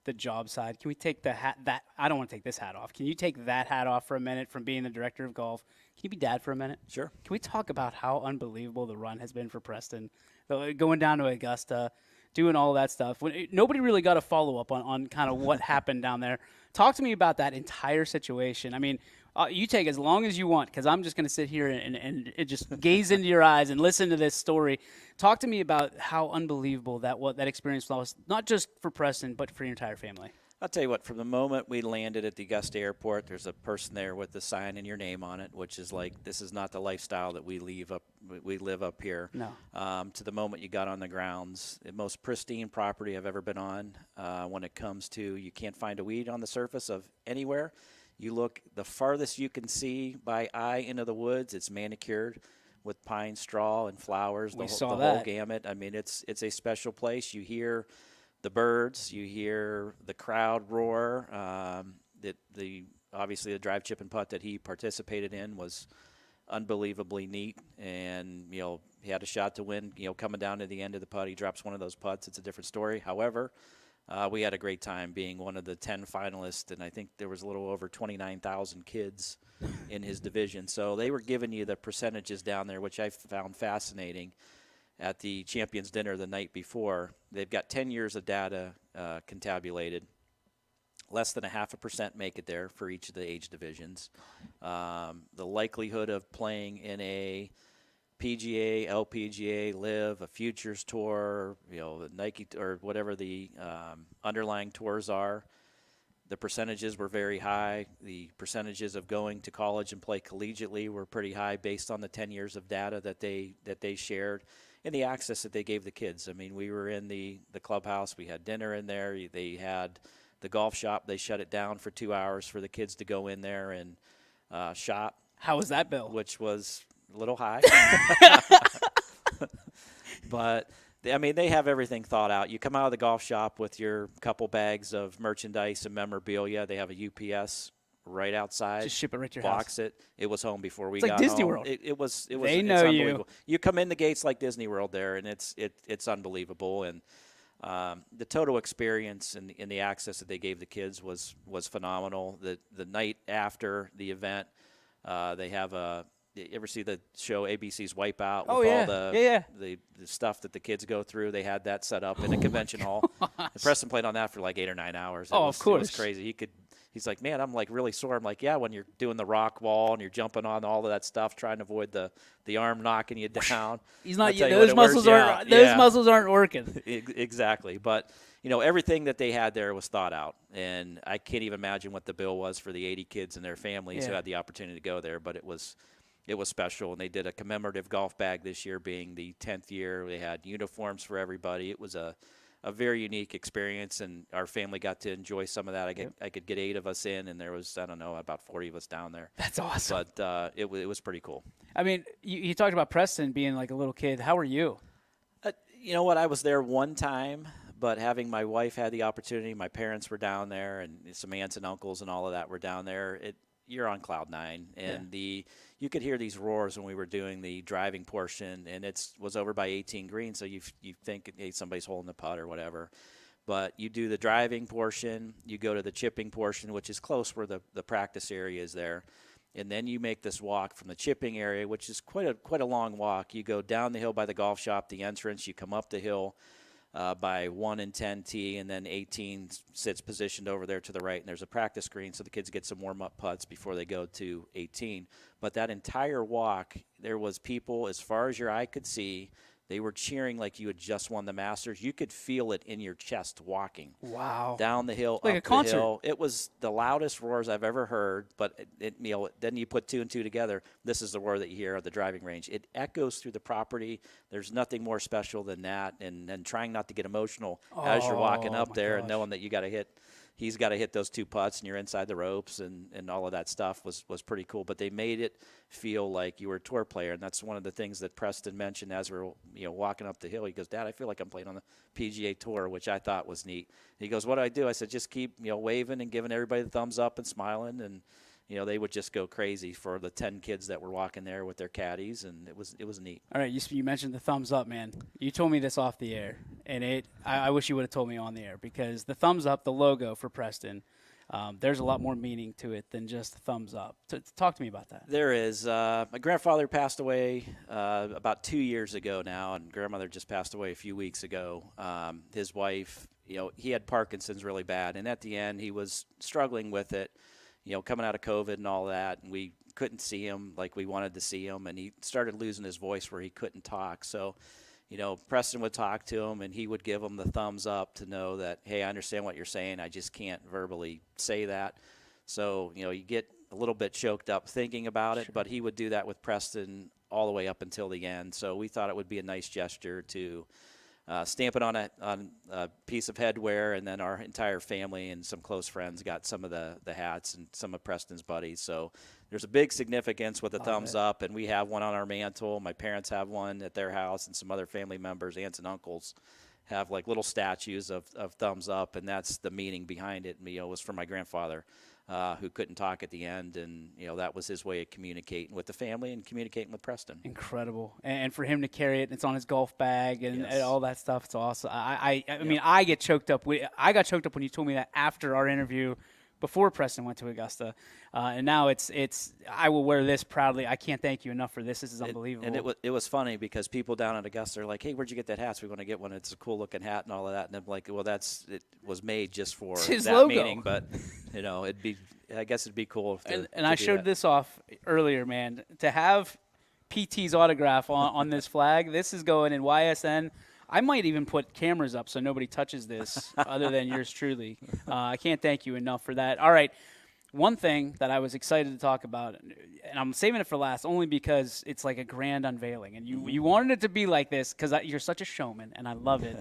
Speaker 1: the job side? Can we take the hat I don't want to take this hat off. Can you take that hat off for a minute from being the director of golf? Can you be dad for a minute?
Speaker 15: Sure.
Speaker 1: Can we talk about how unbelievable the run has been for Preston? Going down to Augusta, doing all that stuff. Nobody really got a follow-up on kind of what happened down there. Talk to me about that entire situation. I mean, you take as long as you want because I'm just going to sit here and just gaze into your eyes and listen to this story. Talk to me about how unbelievable that experience was, not just for Preston, but for your entire family.
Speaker 15: I'll tell you what, from the moment we landed at the Augusta airport, there's a person there with the sign and your name on it, which is like, this is not the lifestyle that we live up here.
Speaker 1: No.
Speaker 15: To the moment you got on the grounds, the most pristine property I've ever been on when it comes to you can't find a weed on the surface of anywhere. You look the farthest you can see by eye into the woods, it's manicured with pine straw and flowers, the whole gamut. I mean, it's a special place. You hear the birds, you hear the crowd roar. Obviously the drive, chip, and putt that he participated in was unbelievably neat, and he had a shot to win. Coming down to the end of the putt, he drops one of those putts. It's a different story. However, we had a great time being one of the 10 finalists, and I think there was a little over 29,000 kids in his division. So they were giving you the percentages down there, which I found fascinating. At the Champions Dinner the night before, they've got 10 years of data contabulated. Less than 0.5% make it there for each of the age divisions. The likelihood of playing in a PGA, LPGA, Live, a Futures Tour, the Nike or whatever the underlying tours are. The percentages were very high. The percentages of going to college and play collegiately were pretty high based on the 10 years of data that they shared and the access that they gave the kids. I mean, we were in the clubhouse. We had dinner in there. They had the golf shop. They shut it down for 2 hours for the kids to go in there and shop.
Speaker 1: How was that, Bill?
Speaker 15: Which was a little high. But I mean, they have everything thought out. You come out of the golf shop with your couple bags of merchandise and memorabilia. They have a UPS right outside.
Speaker 1: Just ship it right to your
Speaker 15: box
Speaker 1: house.
Speaker 15: It was home before we
Speaker 1: It's
Speaker 15: got
Speaker 1: like Disney
Speaker 15: home.
Speaker 1: World.
Speaker 15: It was.
Speaker 1: They
Speaker 15: It's
Speaker 1: know
Speaker 15: unbelievable.
Speaker 1: you.
Speaker 15: You come in the gates like Disney World there, and it's unbelievable. And the total experience and the access that they gave the kids was phenomenal. The night after the event, they have a. You ever see the show ABC's Wipeout with all the stuff that the kids go through? They had that set up in a convention hall. And Preston played on that for like 8 or 9 hours.
Speaker 1: Of course.
Speaker 15: It was crazy. He's like, man, I'm like really sore. I'm like, yeah, when you're doing the rock wall and you're jumping on all of that stuff, trying to avoid the arm knocking you down.
Speaker 1: He's not. Those muscles aren't. Those muscles aren't working.
Speaker 15: Exactly. But everything that they had there was thought out, and I can't even imagine what the bill was for the 80 kids and their families who had the opportunity to go there. But it was special, and they did a commemorative golf bag this year, being the 10th year. They had uniforms for everybody. It was a very unique experience, and our family got to enjoy some of that. I could get 8 of us in, and there was, I don't know, about 40 of us down there.
Speaker 1: That's awesome.
Speaker 15: But it was pretty cool.
Speaker 1: I mean, you talked about Preston being like a little kid. How were you?
Speaker 15: You know what? I was there one time, but having my wife had the opportunity, my parents were down there, and some aunts and uncles and all of that were down there. You're on cloud nine, and you could hear these roars when we were doing the driving portion, and it was over by 18 green, so you think, hey, somebody's holding the putt or whatever. But you do the driving portion, you go to the chipping portion, which is close where the practice area is there, and then you make this walk from the chipping area, which is quite a long walk. You go down the hill by the golf shop, the entrance, you come up the hill by 1 and 10 tee, and then 18 sits positioned over there to the right, and there's a practice green, so the kids get some warm-up putts before they go to 18. But that entire walk, there was people, as far as your eye could see, they were cheering like you had just won the Masters. You could feel it in your chest walking.
Speaker 1: Wow.
Speaker 15: Down the hill,
Speaker 1: like
Speaker 15: up
Speaker 1: a concert.
Speaker 15: the hill. It was the loudest roars I've ever heard, but then you put 2 and 2 together, this is the roar that you hear at the driving range. It echoes through the property. There's nothing more special than that, and trying not to get emotional as you're walking up there and knowing that he's got to hit those 2 putts, and you're inside the ropes, and all of that stuff was pretty cool. But they made it feel like you were a tour player, and that's one of the things that Preston mentioned as we were walking up the hill. He goes, Dad, I feel like I'm playing on the PGA Tour, which I thought was neat. He goes, what do I do? I said, just keep waving and giving everybody the thumbs up and smiling, and they would just go crazy for the 10 kids that were walking there with their caddies, and it was neat.
Speaker 1: All right, you mentioned the thumbs up, man. You told me this off the air, and I wish you would have told me on the air, because the thumbs up, the logo for Preston, there's a lot more meaning to it than just the thumbs up. Talk to me about that.
Speaker 15: There is. My grandfather passed away about 2 years ago now, and grandmother just passed away a few weeks ago. His wife, he had Parkinson's really bad, and at the end he was struggling with it. Coming out of COVID and all that, and we couldn't see him like we wanted to see him, and he started losing his voice where he couldn't talk. So, Preston would talk to him, and he would give him the thumbs up to know that, hey, I understand what you're saying. I just can't verbally say that. So, you get a little bit choked up thinking about it, but he would do that with Preston all the way up until the end. So we thought it would be a nice gesture to stamp it on a piece of headwear, and then our entire family and some close friends got some of the hats and some of Preston's buddies. So there's a big significance with the thumbs up, and we have one on our mantle. My parents have one at their house, and some other family members, aunts and uncles, have like little statues of thumbs up, and that's the meaning behind it. It was for my grandfather, who couldn't talk at the end, and that was his way of communicating with the family and communicating with Preston.
Speaker 1: Incredible, and for him to carry it, it's on his golf bag and all that stuff. It's awesome. I mean, I get choked up. I got choked up when you told me that after our interview, before Preston went to Augusta, and now it's. I will wear this proudly. I can't thank you enough for this. This is unbelievable.
Speaker 15: And it was funny because people down at Augusta are like, "Hey, where'd you get that hat? So we want to get one. It's a cool looking hat and all of that." And I'm like, "Well, it was made just for
Speaker 1: his
Speaker 15: that
Speaker 1: logo.
Speaker 15: meaning, but I guess it'd be cool."
Speaker 1: And I showed this off earlier, man. To have PT's autograph on this flag. This is going in YSN. I might even put cameras up so nobody touches this other than yours truly. I can't thank you enough for that. All right. One thing that I was excited to talk about, and I'm saving it for last only because it's like a grand unveiling, and you wanted it to be like this because you're such a showman, and I love it.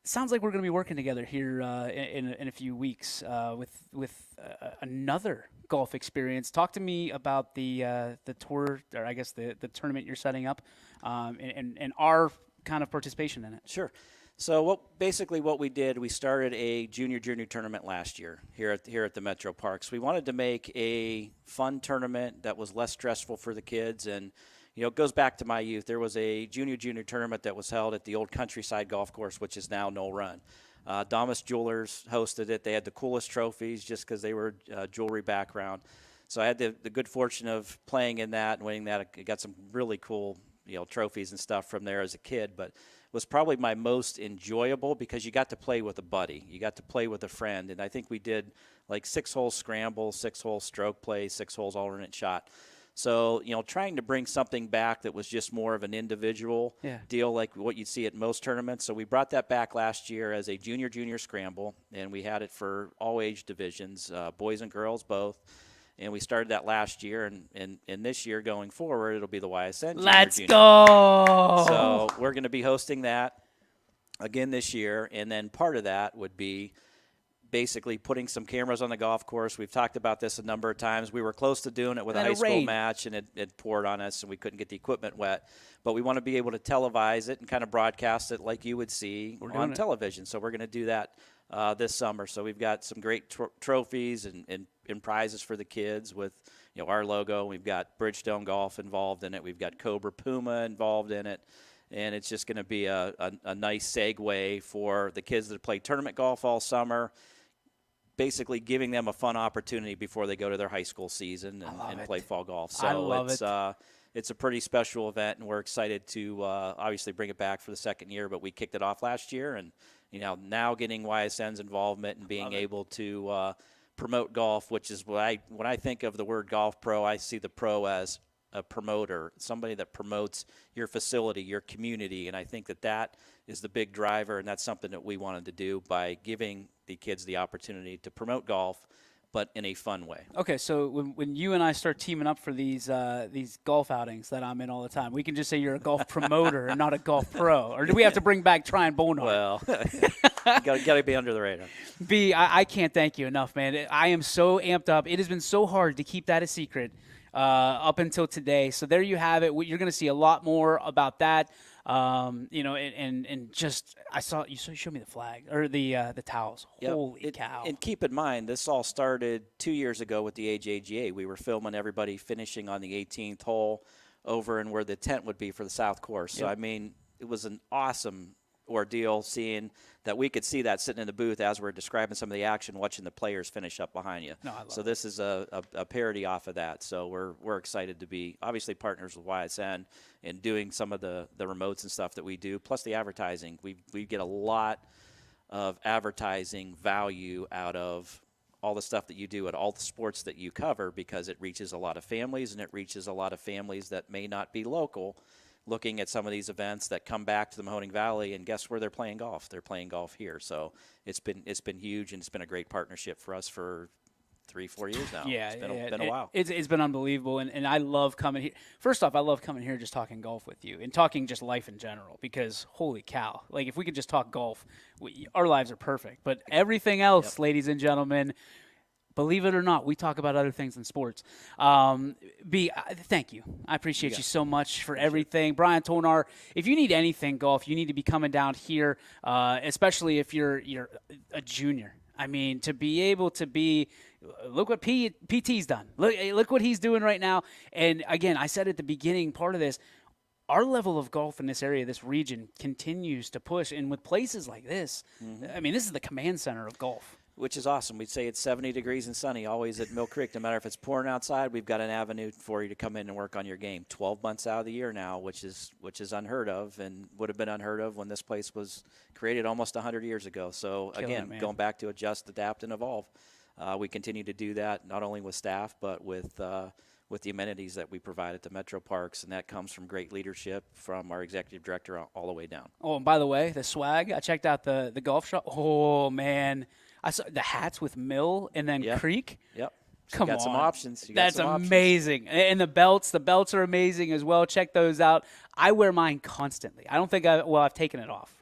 Speaker 1: Sounds like we're going to be working together here in a few weeks with another golf experience. Talk to me about the tour, or I guess the tournament you're setting up, and our kind of participation in it.
Speaker 15: Sure. So what we did, we started a junior tournament last year here at the Metro Parks. We wanted to make a fun tournament that was less stressful for the kids, and it goes back to my youth. There was a junior tournament that was held at the old Countryside Golf Course, which is now Knoll Run. Damas Jewelers hosted it. They had the coolest trophies just because they were jewelry background. So I had the good fortune of playing in that and winning that. I got some really cool trophies and stuff from there as a kid, but was probably my most enjoyable because you got to play with a buddy. You got to play with a friend, and I think we did like 6-hole scramble, 6-hole stroke play, 6 holes alternate shot. So, trying to bring something back that was just more of an individual deal like what you'd see at most tournaments. So we brought that back last year as a junior scramble, and we had it for all age divisions, boys and girls both. And we started that last year, and this year going forward, it'll be the YSN Junior.
Speaker 1: Let's go!
Speaker 15: So we're going to be hosting that again this year, and then part of that would be basically putting some cameras on the golf course. We've talked about this a number of times. We were close to doing it with a high school match, and it poured on us, and we couldn't get the equipment wet. But we want to be able to televise it and kind of broadcast it like you would see on television. So we're going to do that this summer. So we've got some great trophies and prizes for the kids with our logo. We've got Bridgestone Golf involved in it. We've got Cobra Puma involved in it. And it's just going to be a nice segue for the kids that play tournament golf all summer, basically giving them a fun opportunity before they go to their high school season and play fall golf. So it's a pretty special event, and we're excited to obviously bring it back for the second year. But we kicked it off last year, and now getting YSN's involvement and being able to promote golf, which is when I think of the word golf pro, I see the pro as a promoter, somebody that promotes your facility, your community, and I think that is the big driver, and that's something that we wanted to do by giving the kids the opportunity to promote golf, but in a fun way.
Speaker 1: Okay, so when you and I start teaming up for these golf outings that I'm in all the time, we can just say you're a golf promoter and not a golf pro, or do we have to bring back Tryon Bonard?
Speaker 15: Well, got to be under the radar.
Speaker 1: B, I can't thank you enough, man. I am so amped up. It has been so hard to keep that a secret up until today. So there you have it. You're going to see a lot more about that. And just I saw you showed me the flag or the towels.
Speaker 15: Yep.
Speaker 1: Holy cow!
Speaker 15: And keep in mind, this all started 2 years ago with the AJGA. We were filming everybody finishing on the 18th hole over and where the tent would be for the South Course. So I mean, it was an awesome ordeal seeing that we could see that sitting in the booth as we're describing some of the action, watching the players finish up behind you.
Speaker 1: No, I love
Speaker 15: so this is a parody off of that. So we're excited to be obviously partners with YSN and doing some of the remotes and stuff that we do, plus the advertising. We get a lot of advertising value out of all the stuff that you do at all the sports that you cover because it reaches a lot of families, and it reaches a lot of families that may not be local looking at some of these events that come back to the Mahoning Valley, and guess where they're playing golf? They're playing golf here. So it's been huge, and it's been a great partnership for us for 3-4 years now.
Speaker 1: Yeah,
Speaker 15: it's been a while.
Speaker 1: It's been unbelievable, and I love coming here. First off, I love coming here just talking golf with you and talking just life in general because holy cow, like if we could just talk golf, our lives are perfect. But everything else, ladies and gentlemen, believe it or not, we talk about other things in sports. B, thank you. I appreciate you so much for everything. Brian Tonar, if you need anything golf, you need to be coming down here, especially if you're a junior. I mean, to be able to be – look what PT's done. Look what he's doing right now. And, again, I said at the beginning, part of this, our level of golf in this area, this region, continues to push. And with places like this, I mean, this is the command center of golf.
Speaker 15: Which is awesome. We'd say it's 70 degrees and sunny always at Mill Creek. No matter if it's pouring outside, we've got an avenue for you to come in and work on your game. 12 months out of the year now, which is unheard of and would have been unheard of when this place was created almost 100 years ago. So, again, going back to adjust, adapt, and evolve. We continue to do that not only with staff but with with the amenities that we provide at the Metro Parks, and that comes from great leadership from our executive director all the way down.
Speaker 1: Oh, and by the way, the swag, I checked out the golf shop. Oh, man. I saw the hats with Mill and then Creek.
Speaker 15: Yep. So
Speaker 1: Come
Speaker 15: you got
Speaker 1: on.
Speaker 15: some options.
Speaker 1: That's amazing. And the belts are amazing as well. Check those out. I wear mine constantly. I don't think I've taken it off.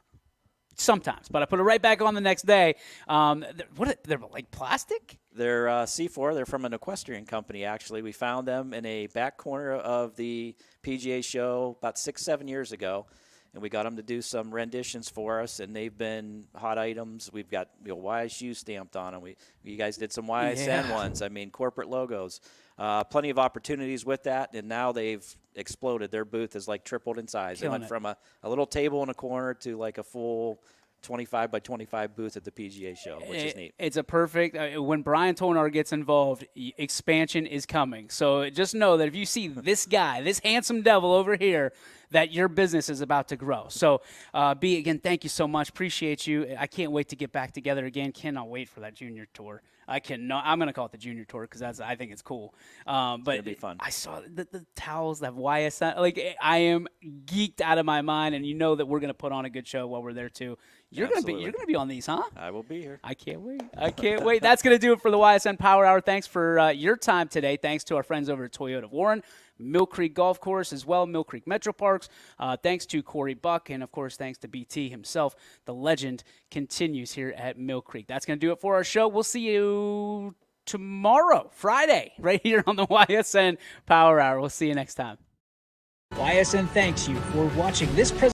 Speaker 1: Sometimes, but I put it right back on the next day. They're like plastic?
Speaker 15: They're C4. They're from an equestrian company, actually. We found them in a back corner of the PGA show about 6-7 years ago, and we got them to do some renditions for us, and they've been hot items. We've got YSU stamped on them. You guys did some YSN ones. I mean, corporate logos. Plenty of opportunities with that, and now they've exploded. Their booth has like tripled in size. It went from a little table in a corner to like a full 25 by 25 booth at the PGA show, which is neat.
Speaker 1: It's a perfect when Brian Tonar gets involved, expansion is coming. So just know that if you see this guy, this handsome devil over here, that your business is about to grow. So, B, again, thank you so much. Appreciate you. I can't wait to get back together again. Cannot wait for that junior tour. I'm going to call it the junior tour because I think it's cool. But
Speaker 15: it'll be fun.
Speaker 1: I saw the towels that YSN. Like, I am geeked out of my mind, and you know that we're going to put on a good show while we're there too. You're going to be on these, huh?
Speaker 15: I will be here.
Speaker 1: I can't wait. That's going to do it for the Ysn Power Hour. Thanks for your time today. Thanks to our friends over at Toyota Warren, Mill Creek Golf Course as well, Mill Creek Metro Parks. Thanks to Corey Buck, and, of course, thanks to BT himself. The legend continues here at Mill Creek. That's going to do it for our show. We'll see you tomorrow, Friday, right here on the Ysn Power Hour. We'll see you next time.
Speaker 18: Ysn thanks you for watching this presentation.